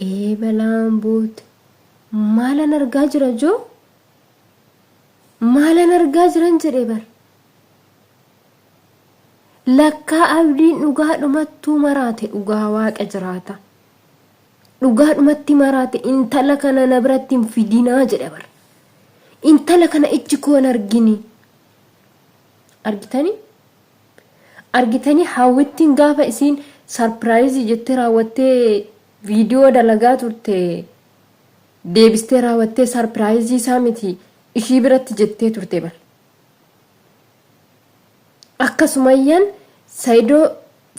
Eebalaan maalan argaa jira joo? Maalan argaa jiran jedhee bar. Lakkaa abdiin dhugaadhumattuu maraate dhugaa waaqa jiraata. Dhugaadhumatti maraate intala kana na biratti hin fidinaa jedhe bar. Intala kana ijji koon argini. Argitanii hawwittiin gaafa isiin sarpiraayizii jettee raawwattee viidiyoo dalagaa turte deebistee raawwattee sarpiraayizii isaa miti ishii biratti jettee turte bar. Akkasumayyaan Saayidoo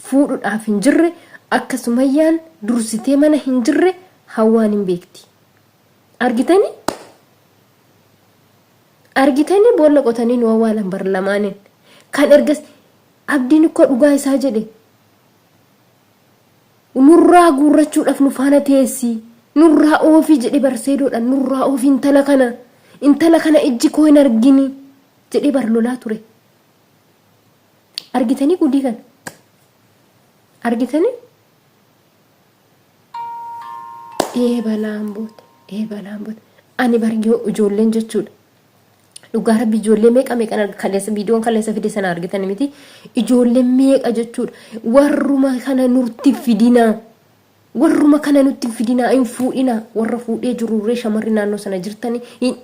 fuudhuudhaaf hin jirre akkasumayyaan dursitee mana hin jirre hawwaan hin beekti. Argitanii boolla qotanii nu awwaalan bar lamaaniin kan ergas abdiin koo dhugaa isaa jedhe nurraa guurrachuudhaaf nu faana teessi nurraa oofii jedhe bar Saayidoodhaan nurraa oofii intala kana ijji koo hin argini jedhe bar lolaa ture. Argitanii gudii kan argitanii eebalaan boote ani bargoo ijoolleen jechuudha. Dhugaa rabbi ijoollee meeqa kaleessa viidiyoon kaleessa fide sana argitan miti ijoollee meeqa jechuudha. Warruma kana nutti fidinaa hin fuudhinaa warra fuudhee jirurree shamarri naannoo sana jirtanii hin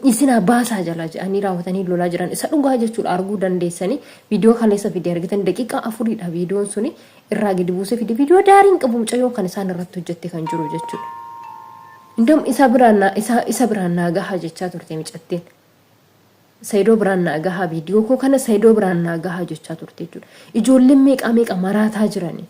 dhiisinaa baasaa jalaa jedhanii raawwatanii lolaa jiran isa dhugaa jechuudha arguu dandeessanii viidiyoo kaleessa fide argitan daqiiqaa 4dha viidiyoon suni irraa gadi buusee fide viidiyoo daariin qabu mucayyoo kan isaan irratti hojjette kan jiru jechuudha. Indom isa biraan naagaha jechaa turte micatteen. Saayidoo biraan naagaha viidiyoo koo kana Saayidoo biraan naagaha jechaa turte jechuudha. Ijoolleen meeqa maraataa jirani.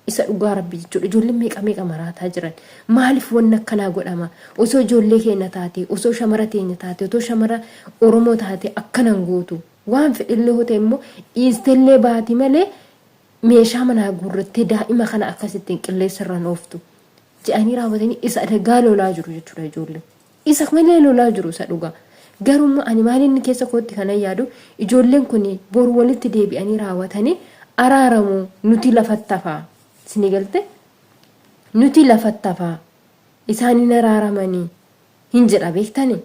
Isa dhugaa rabbi jechuudha. Ijoolleen meeqa maraataa jiran. Maaliif wanna akkanaa godhama? Osoo ijoollee keenya taate, osoo shamara teenya taate, osoo shamara Oromoo taate akkanan gootu. Waan fedhillee hoo ta'e immoo dhiistellee baati malee meeshaa manaa guurrattee daa'ima kana akkasittiin qilleensarra ooftu. Jedhanii raawwatanii isa dhagaa lolaa jiru jechuudha ijoolleen. Isa malee lolaa jiru isa dhugaa. Garuu ani maaliin keessa kootti kana yaadu ijoolleen kun boru walitti deebi'anii raawwatanii araaramu nuti lafattafaa. Sini galte nuti lafattafaa isaaniin araaramanii hin jedha beektanii.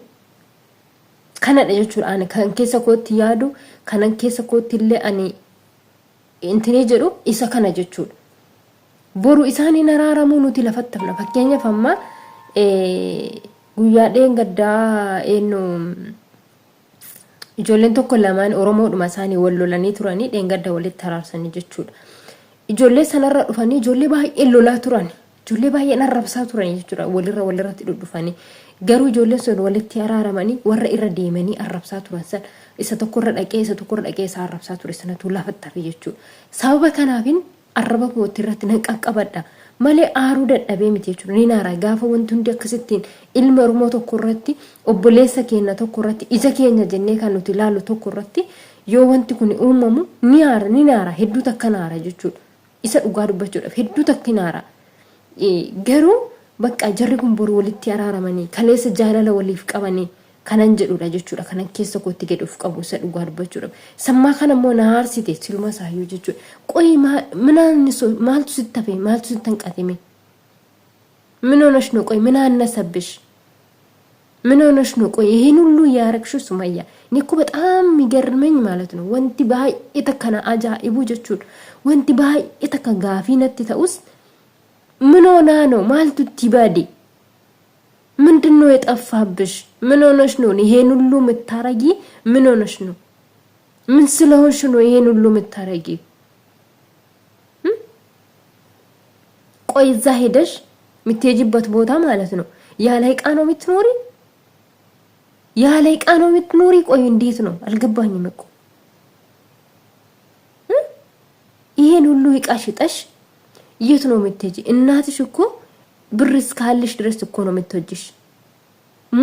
Kanadha jechuudha ani kan keessa kootti yaadu kanan keessa kootti illee ani intini jedhu isa kana jechuudha. Boru isaaniin araaramuu nuti lafattafna fakkeenyaaf amma guyyaa dheengaddaa ijoolleen tokko lamaan Oromoodhuma isaanii wal lolanii turanii dheengadda walitti araarsanii jechuudha. Ijoollee sanarra dhufanii ijoollee baay'ee lolaa turan ijoollee baay'ee arrabsaa turan jechuudha walirratti dhufanii garuu ijoolleen sun walitti araaramanii warra irra deemanii arrabsaa turan san isa tokkorra dhaqee isa arrabsaa ture sanatu lafattafe jechuudha. Sababa kanaafin arraba kootti irratti nan qaqqabadha malee aaruu dadhabee miti jechuudha. Ni naara gaafa wanti hundi akkasittiin ilma Oromoo tokko irratti obboleessa keenya tokko irratti ija keenya jennee kan nuti ilaallu tokko irratti yoo wanti kun uumamu ni naara hedduu takka naara jechuudha. Isa dhugaa dubbachuudhaaf hedduu takka naara. Garuu bakka jarri kun boru walitti araaramanii kaleessa jaalala waliif qabanii kanan jedhudha jechuudha. Kanan keessa kootti gad qabu isa dhugaa dubbachuudhaaf. Sammaa kana immoo na haarsite siluma saayyuu jechuudha. Qoyi maaltu sitti hafe maaltu sitti hanqatime? ምን ሆነሽ ነው? ቆይ ምን አነሰብሽ? ምን ሆነሽ ነው? ቆይ ይሄን ሁሉ ያረክሽው ሱመያ እኔ እኮ በጣም የሚገርመኝ ማለት ነው ወንቲ ባይ የተከና አጃኢቡ ጀቹን ወንቲ ባይ የተከጋፊነት ተውስ ምን ሆና ነው ማልቱ ቲባዲ ምንድነው የጠፋብሽ? ምን ሆነሽ ነው ይሄን ሁሉ ምታረጊ? ምን ሆነሽ ነው? ምን ስለሆንሽ ነው ይሄን ሁሉ ምታረጊ? ቆይ እዛ ሄደሽ ምትሄጂበት ቦታ ማለት ነው ያላይ ቃ ነው ምትኖሪ? ያላይ ቃ ነው ምትኖሪ? ቆይ እንዴት ነው አልገባኝም እኮ ይሄን ሁሉ ይቃሽጠሽ የት ነው ምትሄጂ? እናትሽ እኮ ብር እስካለሽ ድረስ እኮ ነው ምትወጂሽ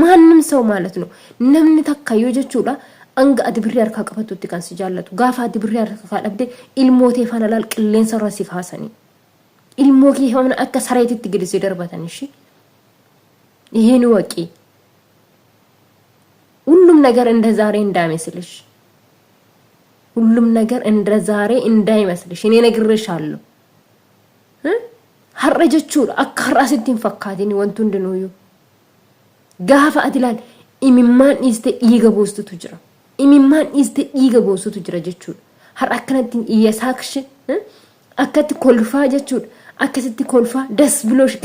ማንንም ሰው ማለት ነው ነምን ተካዩ ጀቹላ አንጋ አድብሪ አርካ ቀፈቱት ካን ሲጃለቱ ጋፋ አድብሪ አርካ ካደብደ ኢልሞቴ ፈናላል ቅሌን ሰራሲ ካሰኒ ኢልሞኪ ሆነ አከ ሰራይት ትግልስ ይደርባታን እሺ ይሄን ወቂ ሁሉም ነገር እንደ ዛሬ እንዳይመስልሽ ሁሉም ነገር እንደ ዛሬ እንዳይመስልሽ እኔ ነግሬሻለሁ har'a jechuudha akka har'aa sitti hin fakkaatin wanti hundinuuyyuu gaafa ati ilaal imimmaan dhiiste dhiiga boostutu jira imimmaan dhiiste dhiiga boostutu jira jechuudha har'a akkanatti iyya saakshi akkatti kolfaa jechuudha akkasitti kolfaa das biloosh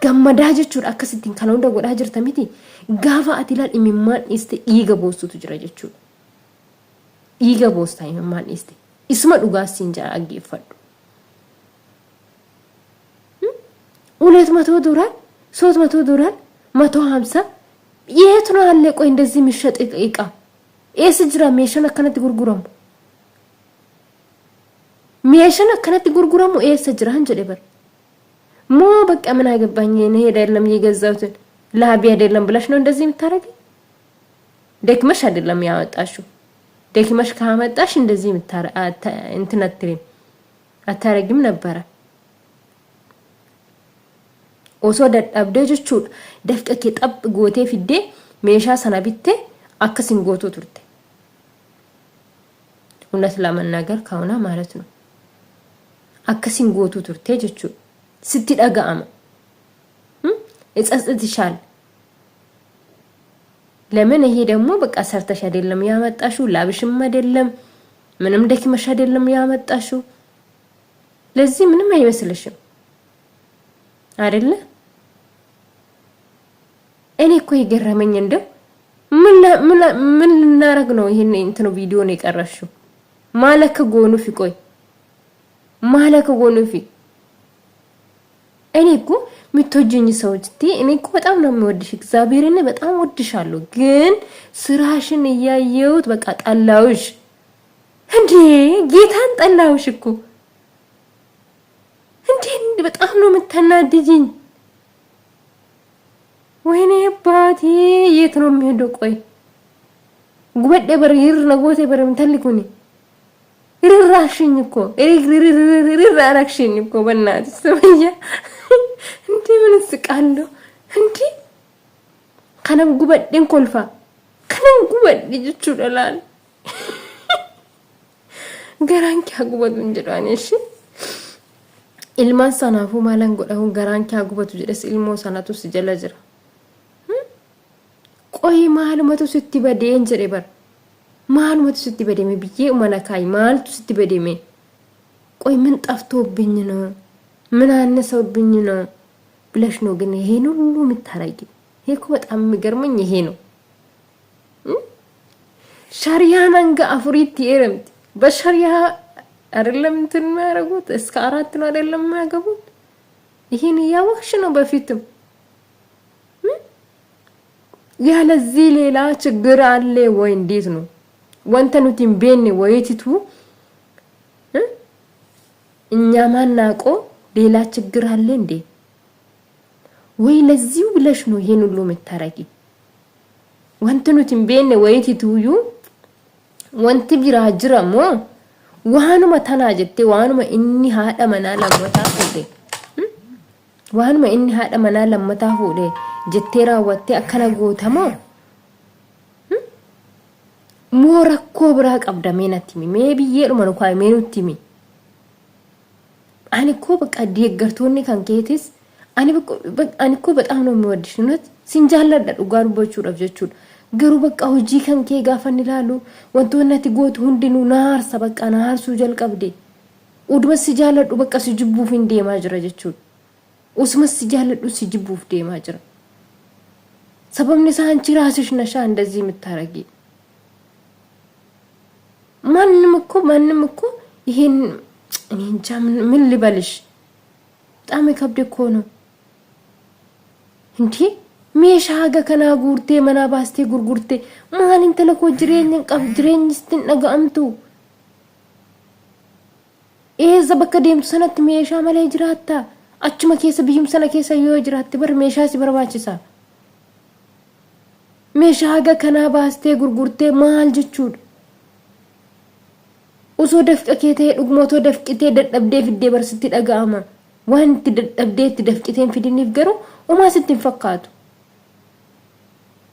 gammadaa jechuudha akkasitti kan hunda godhaa jirta miti gaafa ati ilaal imimmaan dhiiste dhiiga boostutu jira jechuudha dhiiga boostaa imimmaan dhiiste isuma dhugaasiin jaa aggeeffadhu ሁለት መቶ ዶላር 300 ዶላር 150 የት ነው አለ ቆይ እንደዚህ የሚሸጥ እቃ ኤስጅራ ሜሽን አከነት ጉርጉራሙ ሜሽን አከነት ጉርጉራሙ ኤስጅራ እንጀ በር ሞ በቃ ምን አገባኝ እኔ አይደለም የገዛሁት ላቢ አይደለም ብለሽ ነው እንደዚህ የምታረጊ ደክመሽ አይደለም ያወጣሽው ደክመሽ ካመጣሽ እንደዚህ እንትን አታረጊም ነበር osoo dadhabdee jechuudha dafqa kee xab gootee fiddee meeshaa sana bitte akkasin gootu turte እውነት ለመናገር ካውና ማለት ነው akkasin gootu turte jechuudha sitti dhaga'ama እጸጽትሻል ለምን ይሄ ደግሞ በቃ ሰርተሽ አይደለም ያመጣሽው ላብሽም አይደለም ምንም ደክመሽ አይደለም ያመጣሽው ለዚህ ምንም አይመስልሽም አይደለ እኔ እኮ ይገረመኝ እንደው ምን ልናረግ ነው ይሄን እንትኑ ቪዲዮ ነው የቀረሽው ማለከ ጎኑ ፊቆይ ማለከ ጎኑ ፊ እኔ እኮ ምትወጂኝ ሰዎች እኔ እኮ በጣም ነው የምወድሽ እግዚአብሔርን በጣም ወድሻለሁ ግን ስራሽን እያየሁት በቃ ጠላውሽ እንዴ ጌታን ጠላውሽ እኮ እንዴ በጣም ነው የምትናደጂኝ ወይኔ ባቲ የት ነው የሚሄደው ቆይ ጉበደ በር ይር ነጎቴ በር ምንተልኩኒ ይራሽኝ እኮ ይራራክሽኝ እኮ በእናትሽ ሰውዬ እንዴ ምን ስቃለሁ እንዴ ከነም ጉበደን ኮልፋ ከነም ጉበደ ይችላል ገራንኪ አጉበዱ እንጀራኔ እሺ ilman sanafu malan godhahu garanki agubatu jedhes ilmo sanatu sijala jira qoy maalumatu sitti badeen jere bar maalumatu sitti bademe biye umana kai maaltu sitti bademe qoy ምን ጠፍቶብኝ ነው ምን አነሰውብኝ ነው ብለሽ ነው ግን ይሄን ሁሉ ምታረጊ ይሄ እኮ በጣም የሚገርመኝ ይሄ ነው ሻሪያናንጋ አፍሪት ይረምት በሻሪያ አይደለም እንትን ማረጉት እስከ 4 ነው አይደለም ማገቡት ይሄን ያወክሽ ነው በፊትም ያለዚህ ሌላ ችግር አለ ወይ እንዴት ነው ወንተኑቲን ቤን ወይቲቱ እኛ ማናቆ ሌላ ችግር አለ እንዴ ወይ ለዚው ብለሽ ነው ይሄን ሁሉ መታረቂ ወንተኑቲን ቤን ወይቲቱ ዩ ወንቲ ቢራጅራሞ waanuma tana jette waanuma inni haadha manaa lammataa fuudhe waanuma inni haadha manaa lammataa fuudhe jettee raawwatte akkana gootamoo moo rakkoo biraa qabdamee natti mee biyyeedhuma nu kaa'imee nutti mi ani ko baqqa deeggartoonni kan keetis ani ko በጣም ነው የሚወድሽ ነው ሲንጃለዳ ዱጋሩ በቹudhaaf jechuudha garuu bakka hojii kan kee gaafan ilaalu wantoonnati gootu hundinuu naarsa bakka naarsuu jalqabde uduma si jaaladhu bakka si jibbuuf hin deemaa jira jechuudha usuma si jaaladhu si jibbuuf deemaa jira sababni isaa አንቺ ራስሽ ነሽ እንደዚህ የምታረጊ ማንንም እኮ ይሄን እኔ እንጃ ምን ልበልሽ በጣም ከብደ እኮ ነው እንዴ meeshaa kana guurtee mana baastee gurgurtee maalin talako jireenyistin dhaga'amtu eeza bakka deemtu sanatti meeshaa malee jiraatta achuma keessa biyyum sana keessa yoo jiraatte bar meeshaa si barbaachisa meeshaa kana baastee gurgurtee maal jechuudha osoo dafqa kee ta'e dhugmootoo dafqitee dadhabdee fiddee barsitti dhaga'ama wanti dadhabdeetti dafqiteen fidiniif garuu umaa sitti hin fakkaatu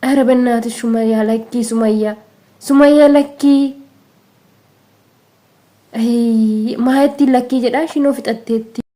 أهرب النات سمية لكي سمية لكي أي ما هتي لكي جدا شنو في التتي